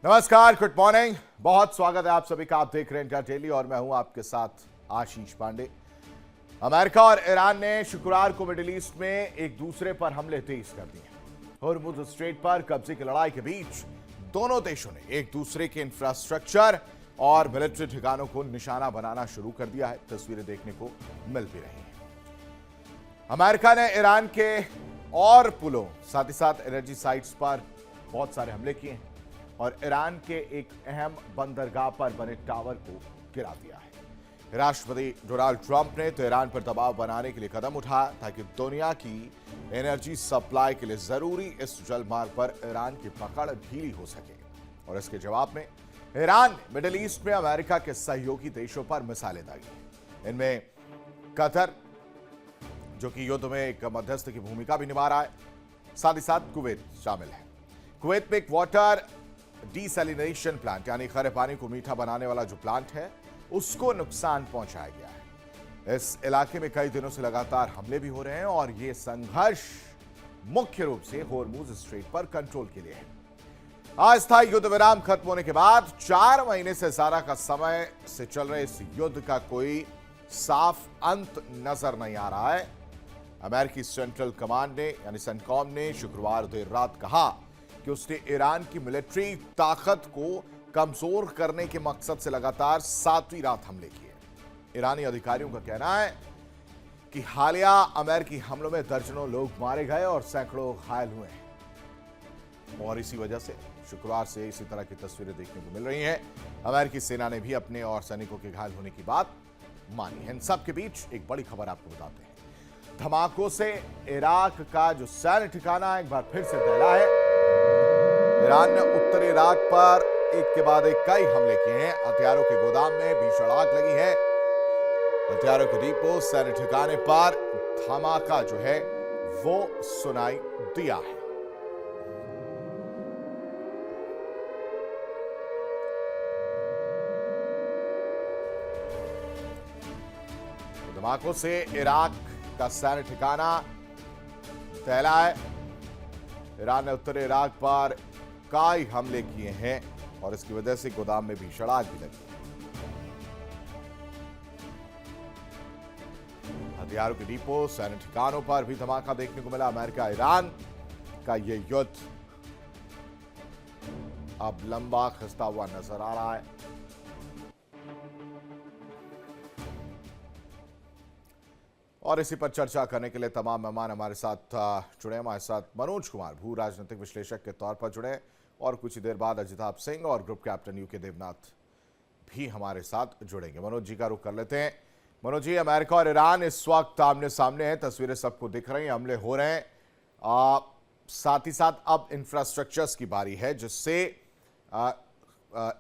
नमस्कार, good morning. बहुत स्वागत है आप सभी का। आप देख रहे हैं इंडिया डेली और मैं हूं आपके साथ आशीष पांडे। अमेरिका और ईरान ने शुक्रवार को मिडिल ईस्ट में एक दूसरे पर हमले तेज कर दिए। होर्मुज स्ट्रेट पर कब्जे की लड़ाई के बीच दोनों देशों ने एक दूसरे के इंफ्रास्ट्रक्चर और मिलिट्री ठिकानों को निशाना बनाना शुरू कर दिया है। तस्वीरें देखने को मिल भी रही हैं। अमेरिका ने ईरान के और पुलों साथ ही साथ एनर्जी साइट्स पर बहुत सारे हमले किए हैं और ईरान के एक अहम बंदरगाह पर बने टावर को गिरा दिया है। राष्ट्रपति डोनाल्ड ट्रंप ने तो ईरान पर दबाव बनाने के लिए कदम उठाया ताकि दुनिया की एनर्जी सप्लाई के लिए जरूरी इस जलमार्ग पर ईरान की पकड़ ढीली हो सके। और इसके जवाब में ईरान ने मिडिल ईस्ट में अमेरिका के सहयोगी देशों पर मिसाइलें दागी। इनमें कतर, जो कि युद्ध में एक मध्यस्थ की भूमिका भी निभा रहा है, साथ ही साथ कुवैत शामिल है। कुवैत में एक वाटर डिसैलिनेशन प्लांट यानी खारे पानी को मीठा बनाने वाला जो प्लांट है उसको नुकसान पहुंचाया गया है। इस इलाके में कई दिनों से लगातार हमले भी हो रहे हैं और यह संघर्ष मुख्य रूप से होर्मुज स्ट्रेट पर कंट्रोल के लिए है। अस्थायी युद्ध विराम खत्म होने के बाद 4 महीने से ज्यादा का समय से चल रहे इस युद्ध का कोई साफ अंत नजर नहीं आ रहा है। अमेरिकी सेंट्रल कमांड ने यानी सेंटकॉम ने शुक्रवार देर रात कहा कि उसने ईरान की मिलिट्री ताकत को कमजोर करने के मकसद से लगातार 7वीं रात हमले किए। ईरानी अधिकारियों का कहना है कि हालिया अमेरिकी हमलों में दर्जनों लोग मारे गए और सैकड़ों घायल हुए हैं। और इसी वजह से शुक्रवार से इसी तरह की तस्वीरें देखने को मिल रही हैं। अमेरिकी सेना ने भी अपने और सैनिकों के घायल होने की बात मानी है। इन सब के बीच एक बड़ी खबर आपको बताते हैं। धमाकों से इराक का जो सैन्य ठिकाना एक बार फिर से दहला है। ईरान ने उत्तरी इराक पर एक के बाद एक कई हमले किए हैं। हथियारों के गोदाम में भीषण आग लगी है। हथियारों के डिपो, सैन्य ठिकाने पर धमाका जो है वो सुनाई दिया है। धमाकों से इराक का सैन्य ठिकाना दहला है। ईरान ने उत्तरी इराक पर कई हमले किए हैं और इसकी वजह से गोदाम में भीषण आग भी लगी। हथियारों के डिपो, सैन्य ठिकानों पर भी धमाका देखने को मिला। अमेरिका ईरान का यह युद्ध अब लंबा खिंचता हुआ नजर आ रहा है। और इसी पर चर्चा करने के लिए तमाम मेहमान हमारे साथ जुड़े। हमारे साथ मनोज कुमार, भू राजनीतिक विश्लेषक के तौर पर जुड़े और कुछ ही देर बाद अजिताभ सिंह और ग्रुप कैप्टन यूके देवनाथ भी हमारे साथ जुड़ेंगे। मनोज जी का रुख कर लेते हैं। मनोज जी, अमेरिका और ईरान इस वक्त आमने सामने हैं, तस्वीरें सबको दिख रही हैं, हमले हो रहे हैं। साथ ही साथ अब इंफ्रास्ट्रक्चर्स की बारी है, जिससे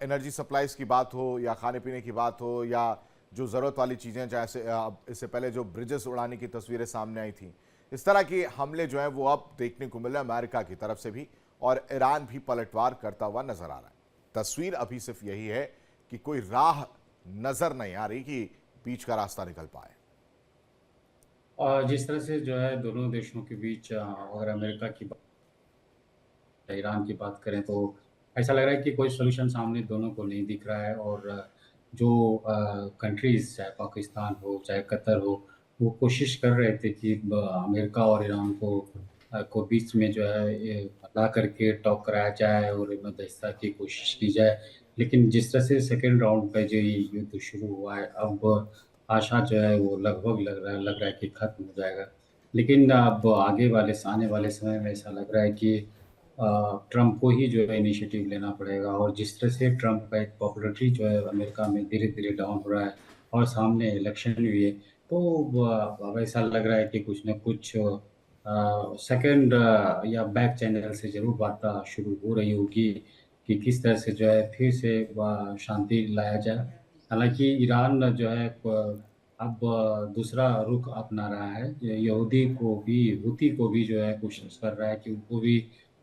एनर्जी सप्लाईज की बात हो या खाने पीने की बात हो या जो जरूरत वाली चीजें, जैसे इससे पहले जो ब्रिजेस उड़ाने की तस्वीरें सामने आई थी, इस तरह के हमले जो हैं वो अब देखने को मिल रहे हैं अमेरिका की तरफ से भी, और ईरान भी पलटवार करता हुआ नजर आ रहा है। तस्वीर अभी सिर्फ यही है कि कोई राह नजर नहीं आ रही कि बीच का रास्ता निकल पाए। और जिस तरह से जो है दोनों देशों के बीच अगर अमेरिका की ईरान की बात करें तो ऐसा लग रहा है कि कोई सोल्यूशन सामने दोनों को नहीं दिख रहा है। और जो कंट्रीज, चाहे पाकिस्तान हो चाहे कतर हो, वो कोशिश कर रहे थे कि अमेरिका और ईरान को बीच में जो है ये ला करके टॉक कराया जाए और मध्यस्थता की कोशिश की जाए। लेकिन जिस तरह से सेकेंड राउंड पे जो ये युद्ध शुरू हुआ है, अब आशा जो है वो लगभग लग रहा है कि खत्म हो जाएगा। लेकिन अब आने वाले समय में ऐसा लग रहा है कि ट्रंप को ही जो है इनिशिएटिव लेना पड़ेगा। और जिस तरह से ट्रंप का एक पॉपुलरिटी जो है अमेरिका में धीरे-धीरे डाउन हो रहा है और सामने इलेक्शन भी है, तो अब ऐसा लग रहा है कि कुछ न कुछ सेकंड या बैक चैनल से ज़रूर वार्ता शुरू हो रही होगी कि किस तरह से जो है फिर से शांति लाया जाए। हालाँकि ईरान जो है अब दूसरा रुख अपना रहा है। हूती को भी जो है कोशिश कर रहा है कि उनको भी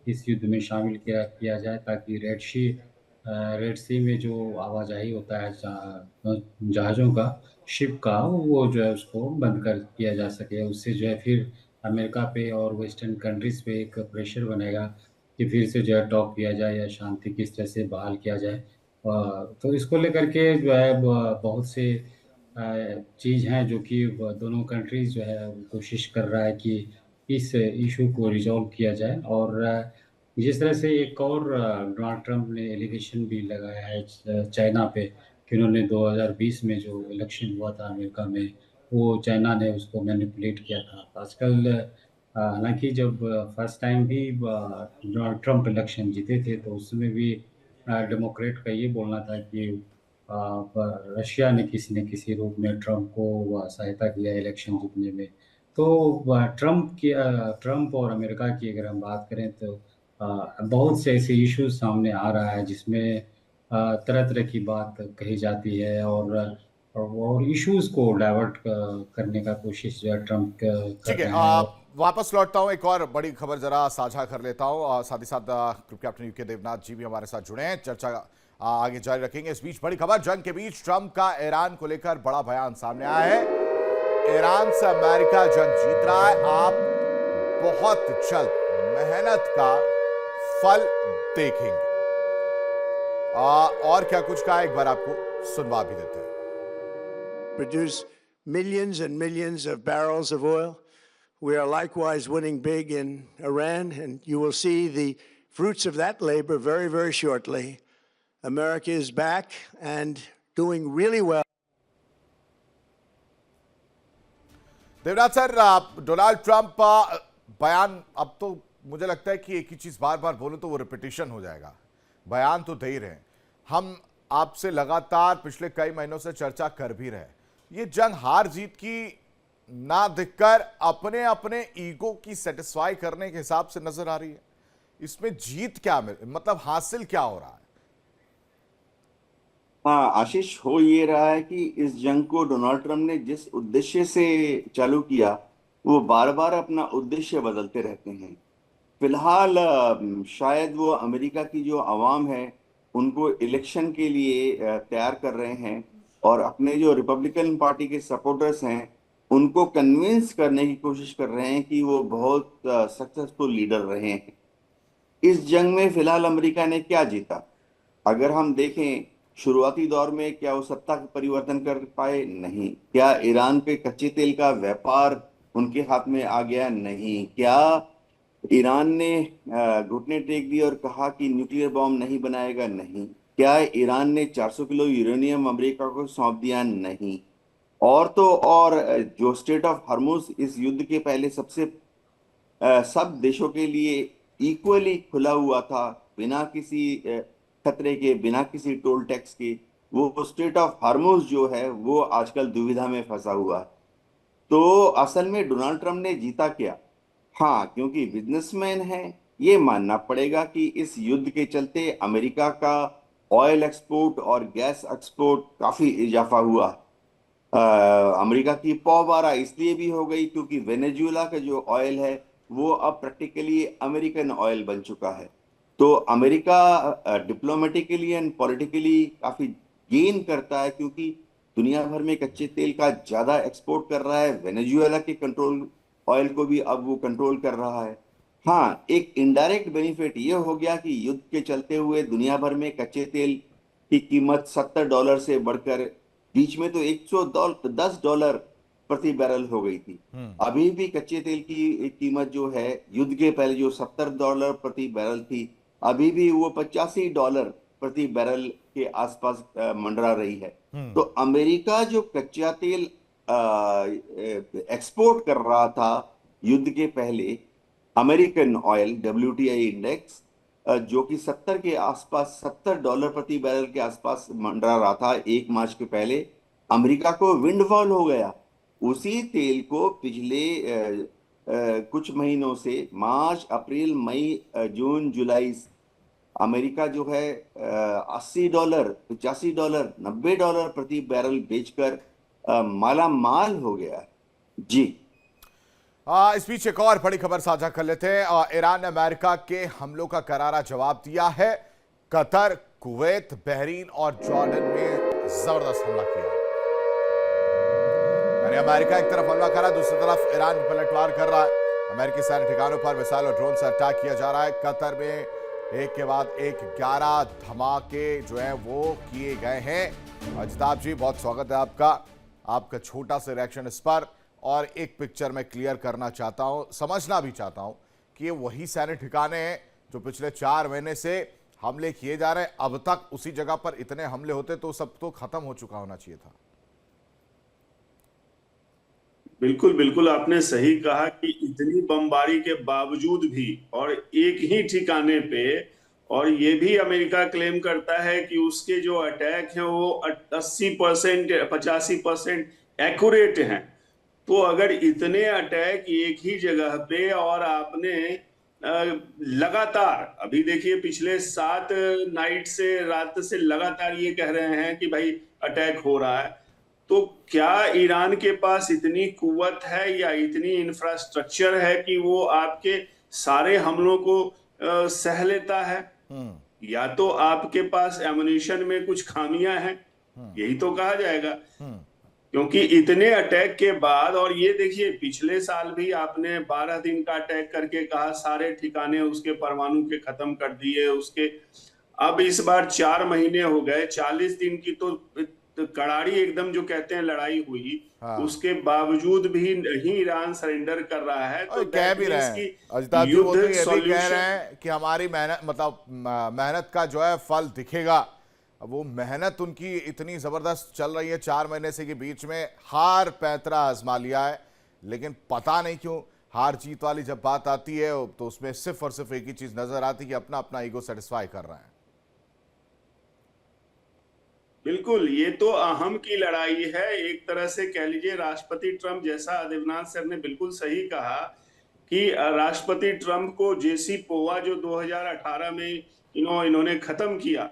इस युद्ध में शामिल किया जाए, ताकि रेड सी में जो आवाजाही होता है जहाज़ों का, शिप का, वो जो है उसको बंद कर दिया जा सके। उससे जो है फिर अमेरिका पे और वेस्टर्न कंट्रीज़ पे एक प्रेशर बनेगा कि फिर से जो है टॉक किया जाए या शांति किस तरह से बहाल किया जाए। तो इसको लेकर के जो है बहुत से चीज़ हैं जो कि दोनों कंट्रीज जो है कोशिश कर रहा है कि इस इशू को रिजॉल्व किया जाए। और जिस तरह से एक और डोनाल्ड ट्रंप ने एलिगेशन भी लगाया है चाइना पे कि उन्होंने 2020 में जो इलेक्शन हुआ था अमेरिका में, वो चाइना ने उसको मैनिपुलेट किया था। आजकल हालांकि जब फर्स्ट टाइम भी डोनाल्ड ट्रंप इलेक्शन जीते थे तो उसमें भी डेमोक्रेट का ये बोलना था कि रशिया ने किसी न किसी रूप में ट्रंप को सहायता किया इलेक्शन जीतने में। तो ट्रंप और अमेरिका की अगर हम बात करें तो बहुत से ऐसे इश्यूज सामने आ रहा है जिसमें तरह तरह की बात कही जाती है और इश्यूज को डाइवर्ट करने का कोशिश जो है ट्रंप कर ठीक है, रहे हैं। और वापस लौटता हूं, एक और बड़ी खबर जरा साझा कर लेता हूं और साथ ही साथ ग्रुप कैप्टन यूके देवनाथ जी भी हमारे साथ जुड़े हैं। चर्चा आगे जारी रखेंगे। इस बीच बड़ी खबर, जंग के बीच ट्रंप का ईरान को लेकर बड़ा बयान सामने आया है। ईरान से अमेरिका जंग जीत रहा है, आप बहुत जल्द मेहनत का फल देखेंगे। और क्या कुछ कहा, एक बार आपको सुनवा भी देते हैं। Produce millions and millions of barrels of oil. We are likewise winning big in Iran, and you will see the fruits of that labor very, very shortly. America is back and doing really well. Devnath sir, Donald Trump बयान, अब तो मुझे लगता है कि एक ही चीज बार बार बोलूं तो वो रिपीटिशन हो जाएगा। बयान तो दे ही रहे हैं, हम आपसे लगातार पिछले कई महीनों से चर्चा कर भी रहे। ये जंग हार जीत की ना दिखकर अपने अपने ईगो की सेटिस्फाई करने के हिसाब से नजर आ रही है। इसमें जीत क्या मतलब हासिल क्या हो रहा है? हाँ आशीष, हो ये रहा है कि इस जंग को डोनाल्ड ट्रंप ने जिस उद्देश्य से चालू किया वो बार बार अपना उद्देश्य बदलते रहते हैं। फिलहाल शायद वो अमेरिका की जो आवाम है उनको इलेक्शन के लिए तैयार कर रहे हैं और अपने जो रिपब्लिकन पार्टी के सपोर्टर्स हैं उनको कन्विंस करने की कोशिश कर रहे हैं कि वो बहुत सक्सेसफुल लीडर रहे हैं। इस जंग में फिलहाल अमेरिका ने क्या जीता? अगर हम देखें शुरुआती दौर में क्या वो सत्ता का परिवर्तन कर पाए? नहीं। क्या ईरान के कच्चे तेल का व्यापार उनके हाथ में आ गया? नहीं। क्या ईरान ने घुटने टेक दिए और कहा कि न्यूक्लियर बॉम्ब नहीं बनाएगा? नहीं। क्या ईरान ने 400 किलो यूरेनियम अमेरिका को सौंप दिया? नहीं। और तो और जो स्ट्रेट ऑफ हॉर्मुज इस युद्ध के पहले सबसे सब देशों के लिए इक्वली खुला हुआ था, बिना किसी खतरे के, बिना किसी टोल टैक्स के, वो स्ट्रेट ऑफ हॉर्मुज जो है वो आजकल दुविधा में फंसा हुआ है। तो असल में डोनाल्ड ट्रंप ने जीता क्या? हाँ, क्योंकि बिजनेसमैन है, ये मानना पड़ेगा कि इस युद्ध के चलते अमेरिका का ऑयल एक्सपोर्ट और गैस एक्सपोर्ट काफी इजाफा हुआ। अमेरिका की पौबारा इसलिए भी हो गई क्योंकि वेनेजुएला का जो ऑयल है वो अब प्रैक्टिकली अमेरिकन ऑयल बन चुका है। तो अमेरिका डिप्लोमेटिकली एंड पॉलिटिकली काफी गेन करता है क्योंकि दुनिया भर में कच्चे तेल का ज्यादा एक्सपोर्ट कर रहा है। वेनेजुएला के कंट्रोल ऑयल को भी अब वो कंट्रोल कर रहा है। हाँ, एक इनडायरेक्ट बेनिफिट ये हो गया कि युद्ध के चलते हुए दुनिया भर में कच्चे तेल की कीमत $70 से बढ़कर बीच में तो $110 प्रति बैरल हो गई थी। अभी भी कच्चे तेल की कीमत जो है युद्ध के पहले जो $70 प्रति बैरल थी, अभी भी वो $85 प्रति बैरल के आसपास मंडरा रही है। तो अमेरिका जो कच्चा तेल एक्सपोर्ट कर रहा था युद्ध के पहले, अमेरिकन ऑयल WTI इंडेक्स जो कि 70 के आसपास $70 प्रति बैरल के आसपास मंडरा रहा था 1 मार्च के पहले, अमेरिका को विंडफॉल हो गया। उसी तेल को पिछले कुछ महीनों से मार्च, अप्रैल, मई, जून, जुलाई अमेरिका जो है $80, $85, $90 प्रति बैरल बेचकर माला माल हो गया। जी, इस बीच एक और बड़ी खबर साझा कर लेते हैं। ईरान ने अमेरिका के हमलों का करारा जवाब दिया है। कतर, कुवैत, बहरीन और जॉर्डन में जबरदस्त हमला किया। यानी अमेरिका एक तरफ हमला कर रहा है, दूसरी तरफ ईरान भी पलटवार कर रहा है। अमेरिकी सैन्य ठिकानों पर मिसाइल और ड्रोन से अटैक किया जा रहा है। कतर में एक के बाद एक 11 धमाके जो है वो किए गए हैं। अजिताभ जी, बहुत स्वागत है आपका छोटा सा रिएक्शन इस पर। और एक पिक्चर में क्लियर करना चाहता हूं, समझना भी चाहता हूं कि ये वही सैन्य ठिकाने हैं जो पिछले 4 महीने से हमले किए जा रहे हैं। अब तक उसी जगह पर इतने हमले होते तो सब तो खत्म हो चुका होना चाहिए था। बिल्कुल बिल्कुल, आपने सही कहा कि इतनी बमबारी के बावजूद भी और एक ही ठिकाने पे, और ये भी अमेरिका क्लेम करता है कि उसके जो अटैक हैं वो 80% 85% एक्यूरेट हैं। तो अगर इतने अटैक एक ही जगह पे और आपने लगातार, अभी देखिए पिछले 7 नाइट से, रात से लगातार ये कह रहे हैं कि भाई अटैक हो रहा है, तो क्या ईरान के पास इतनी कुव्वत है या इतनी इंफ्रास्ट्रक्चर है कि वो आपके सारे हमलों को सह लेता है? या तो आपके पास एमुनिशन में कुछ खामियां हैं, यही तो कहा जाएगा। क्योंकि इतने अटैक के बाद, और ये देखिए पिछले साल भी आपने 12 दिन का अटैक करके कहा सारे ठिकाने उसके परमाणु के खत्म कर दिए उसके। अब इस बार 4 महीने हो गए, 40 दिन की तो कड़ाड़ी एकदम जो कहते हैं लड़ाई हुई। हाँ। उसके बावजूद भी नहीं ईरान सरेंडर कर रहा है। तो कह भी रहे हैं अजिताभ जी, वो तो ये भी कह रहे हैं कि हमारी मेहनत, मतलब मेहनत का जो है फल दिखेगा। वो मेहनत उनकी इतनी जबरदस्त चल रही है 4 महीने से कि बीच में हार पैतरा आजमा लिया है, लेकिन पता नहीं क्यों हार जीत वाली जब बात आती है तो उसमें सिर्फ और सिर्फ एक ही चीज नजर आती है कि अपना अपना ईगो सेटिस्फाई कर रहे हैं। बिल्कुल, ये तो अहम की लड़ाई है एक तरह से कह लीजिए। राष्ट्रपति ट्रंप, जैसा देवनाथ सर ने बिल्कुल सही कहा कि राष्ट्रपति ट्रंप को जेसी पोवा जो 2018 में इन्होंने खत्म किया,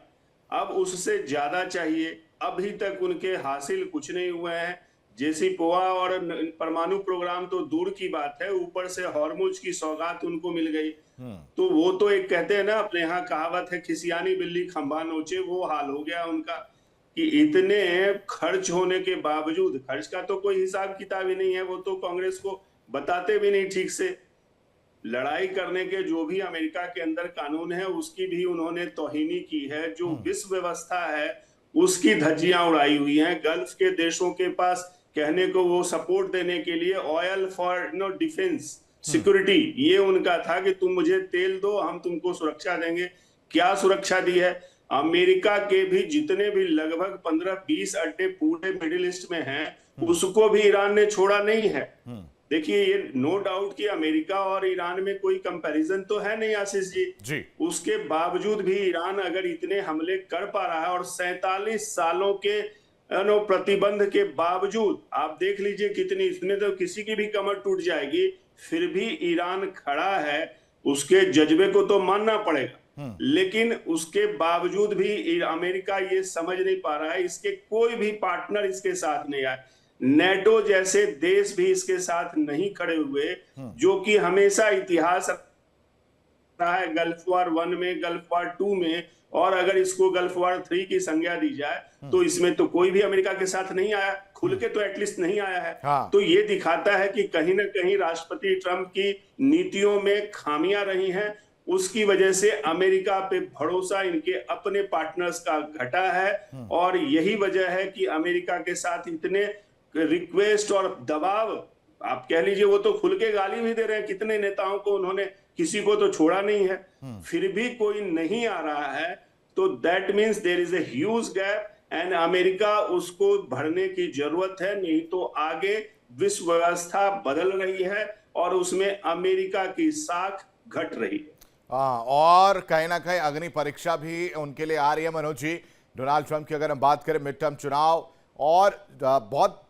अब उससे ज्यादा चाहिए। अभी तक उनके हासिल कुछ नहीं हुए हैं। जेसी पोवा और परमाणु प्रोग्राम तो दूर की बात है, ऊपर से हॉर्मुज की सौगात उनको मिल गई। तो वो तो एक कहते हैं ना, अपने यहाँ कहावत है, खिसियानी बिल्ली खंबा नोचे, वो हाल हो गया उनका कि इतने खर्च होने के बावजूद, खर्च का तो कोई हिसाब किताब ही नहीं है, वो तो कांग्रेस को बताते भी नहीं ठीक से। लड़ाई करने के जो भी अमेरिका के अंदर कानून है उसकी भी उन्होंने तौहीनी की है। जो विश्व व्यवस्था है उसकी धज्जियां उड़ाई हुई हैं। गल्फ के देशों के पास कहने को वो सपोर्ट देने के लिए ऑयल फॉर डिफेंस सिक्योरिटी, ये उनका था कि तुम मुझे तेल दो, हम तुमको सुरक्षा देंगे। क्या सुरक्षा दी है? अमेरिका के भी जितने भी लगभग 15-20 अड्डे पूरे मिडिल ईस्ट में हैं, उसको भी ईरान ने छोड़ा नहीं है। देखिए, ये नो डाउट कि अमेरिका और ईरान में कोई कंपैरिजन तो है नहीं आशीष जी। उसके बावजूद भी ईरान अगर इतने हमले कर पा रहा है, और 47 सालों के प्रतिबंध के बावजूद आप देख लीजिए कितनी, इसमें तो किसी की भी कमर टूट जाएगी, फिर भी ईरान खड़ा है। उसके जज्बे को तो मानना पड़ेगा, लेकिन उसके बावजूद भी अमेरिका ये समझ नहीं पा रहा है, इसके कोई भी पार्टनर इसके साथ नहीं आए। नेटो जैसे देश भी इसके साथ नहीं खड़े हुए, जो कि हमेशा इतिहास रहा है गल्फ वॉर 1 में, गल्फ वॉर 2 में, और अगर इसको गल्फ वॉर 3 की संज्ञा दी जाए तो इसमें तो कोई भी अमेरिका के साथ नहीं आया, खुल के तो एटलीस्ट नहीं आया है। हाँ। तो ये दिखाता है कि कहीं ना कहीं राष्ट्रपति ट्रंप की नीतियों में खामियां रही हैं। उसकी वजह से अमेरिका पे भरोसा इनके अपने पार्टनर्स का घटा है, और यही वजह है कि अमेरिका के साथ इतने रिक्वेस्ट और दबाव, आप कह लीजिए, वो तो खुल के गाली भी दे रहे हैं, कितने नेताओं को उन्होंने, किसी को तो छोड़ा नहीं है, फिर भी कोई नहीं आ रहा है। तो that means there is a huge gap, and America उसको भरने की जरूरत है, नहीं तो आगे विश्व व्यवस्था बदल रही है और उसमें अमेरिका की साख घट रही है। और कहीं ना कहीं अग्नि परीक्षा भी उनके लिए आ रही है। मनोज जी, डोनाल्ड ट्रंप की अगर हम बात करें, मिड टर्म चुनाव, और बहुत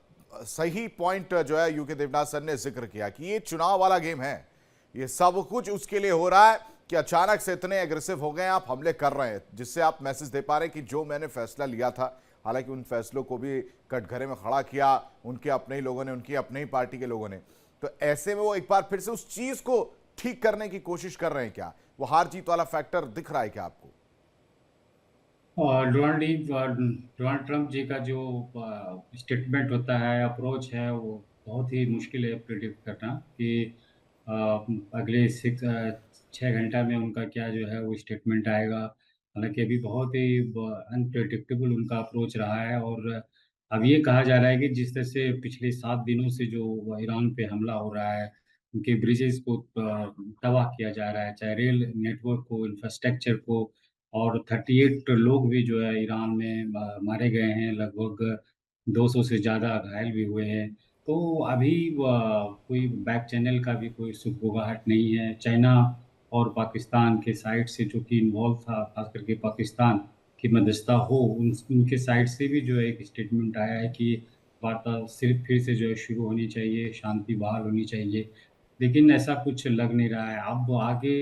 सही पॉइंट जो है यूके देवनाथ सर ने जिक्र किया कि ये चुनाव वाला गेम है, ये सब कुछ उसके लिए हो रहा है कि अचानक से इतने एग्रेसिव हो गए, आप हमले कर रहे हैं, जिससे आप मैसेज दे पा रहे हैं कि जो मैंने फैसला लिया था, हालांकि उन फैसलों को भी कटघरे में खड़ा किया उनके अपने ही लोगों ने, उनकी अपने ही पार्टी के लोगों ने, तो ऐसे में वो एक बार फिर से उस चीज को ठीक करने की कोशिश कर रहे हैं। क्या वो हार जीत वाला फैक्टर दिख रहा है क्या आपको? डोनाल्ड ट्रंप जी का जो स्टेटमेंट होता है, अप्रोच है, वो बहुत ही मुश्किल है प्रिडिक्ट करना कि अगले 6 घंटा में उनका क्या जो है वो स्टेटमेंट आएगा। हालाँकि अभी बहुत ही अनप्रेडिक्टेबल उनका अप्रोच रहा है और अब ये कहा जा रहा है कि जिस तरह से पिछले 7 दिनों से जो ईरान पे हमला हो रहा है, उनके ब्रिजेज़ को तबाह किया जा रहा है, चाहे रेल नेटवर्क को, इंफ्रास्ट्रक्चर को, और 38 लोग भी जो है ईरान में मारे गए हैं, लगभग 200 से ज़्यादा घायल भी हुए हैं। तो अभी कोई बैक चैनल का भी कोई सुगबुगाहट नहीं है। चाइना और पाकिस्तान के साइड से जो कि इन्वॉल्व था, ख़ास करके पाकिस्तान की मध्यस्थता हो, उनके साइड से भी जो है एक स्टेटमेंट आया है कि वार्ता सिर्फ़ फिर से जो है शुरू होनी चाहिए, शांति बहाल होनी चाहिए। लेकिन ऐसा कुछ लग नहीं रहा है। अब आगे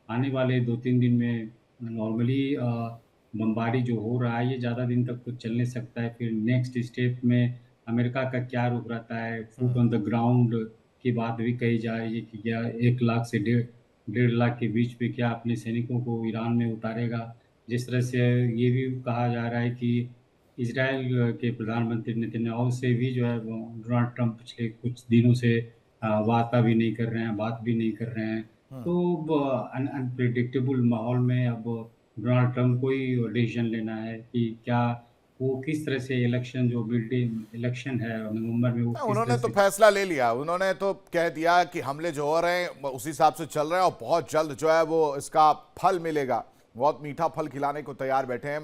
आने वाले 2-3 दिन में नॉर्मली बमबारी जो हो रहा है, ये ज़्यादा दिन तक तो चल नहीं सकता है। फिर नेक्स्ट स्टेप में अमेरिका का क्या रुख रहता है, फुट ऑन द ग्राउंड की बात भी कही जा रही है कि क्या 1 लाख से डेढ़ लाख के बीच में क्या अपने सैनिकों को ईरान में उतारेगा। जिस तरह से ये भी कहा जा रहा है कि इज़राइल के प्रधानमंत्री नेतन्याहू से भी जो है वो डोनाल्ड ट्रंप पिछले कुछ दिनों से वार्ता भी नहीं कर रहे हैं, बात भी नहीं कर रहे हैं। तो अनप्रेडिक्टेबल माहौल में अब डोनाल्ड ट्रंप को ही डिसीजन लेना है कि क्या वो किस तरह से इलेक्शन जो बिल्डिंग इलेक्शन है नवंबर में, वो किस उन्होंने तरह तो से। फैसला ले लिया। उन्होंने तो कह दिया कि हमले जो हो रहे हैं उसी हिसाब से चल रहे हैं और बहुत जल्द जो है वो इसका फल मिलेगा। बहुत मीठा फल खिलाने को तैयार बैठे हैं।